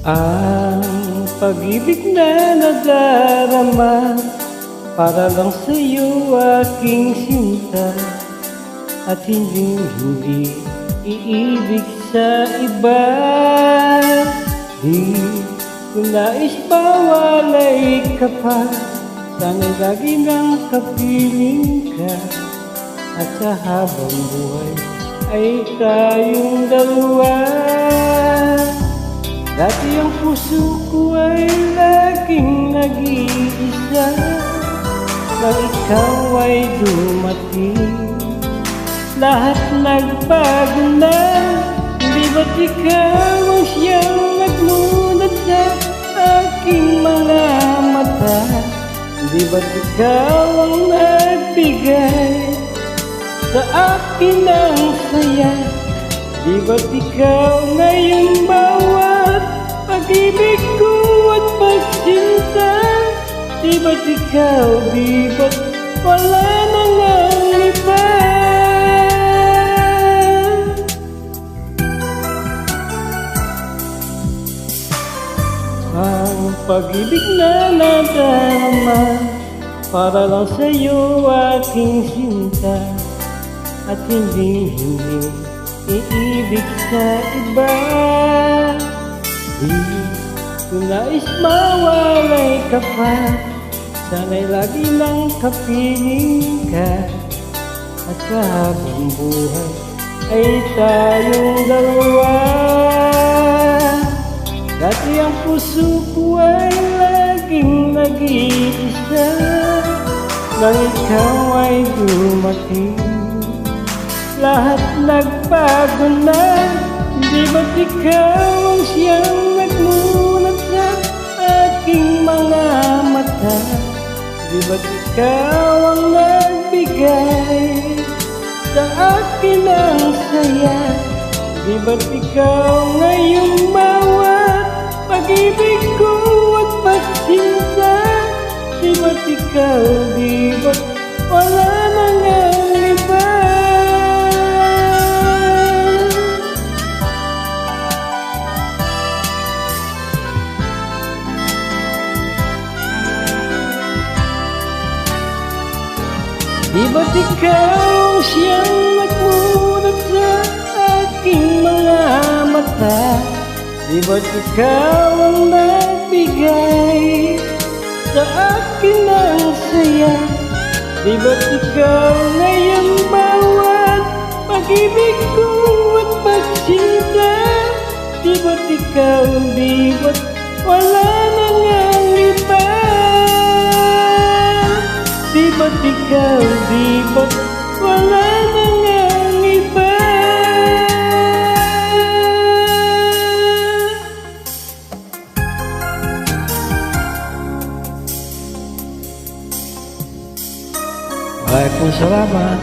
Ang pag-ibig na nadarama para lang sa'yo aking sinta, at hindi iibig sa iba. Di ko nais pawalay ka pa, sana'y lagi nang kapiling ka, at sa habang buhay ay tayong dalawa. Dati ang puso ko ay laging nag-iisa, nang ikaw ay dumating, lahat nagbago na. Di ba't ikaw ang siyang nagmulat sa aking mga mata? Di ba't ikaw ang nagbigay sa akin ng saya? Di ba't ikaw ngayong bawat pag-ibig ko at pagsinta? Di ba't ikaw, di ba't wala nang ang iba? Ang pag-ibig na nadarama para lang sa'yo aking sinta, at hindi iibig sa iba. Di ko nais mawalay ka pa, sana'y lagi nang kapiling ka, at sa habang buhay ay tayong dalawa. Dati ang puso ko ay laging nag-iisa, nang ikaw ay dumating, lahat nagbago na. Di ba't ikaw ang siyang nagmulat sa aking mga mata? Di ba't ikaw ang nagbigay sa akin ng saya? Di ba't ikaw ngayong bawat pag-ibig ko at pagsinta? Di ba't ikaw, di ba't wala nang ang iba? Di ba't ikaw siyang nagmulat sa aking mga mata? Di ba't ikaw ang nagbigay sa akin ng saya? Di ba't ikaw ngayong bawat pag-ibig ko at pagsinta? Di ba't ikaw, di ba't wala nang ang iba? Di ba't ikaw, di ba't wala nang ang iba? Maraming salamat.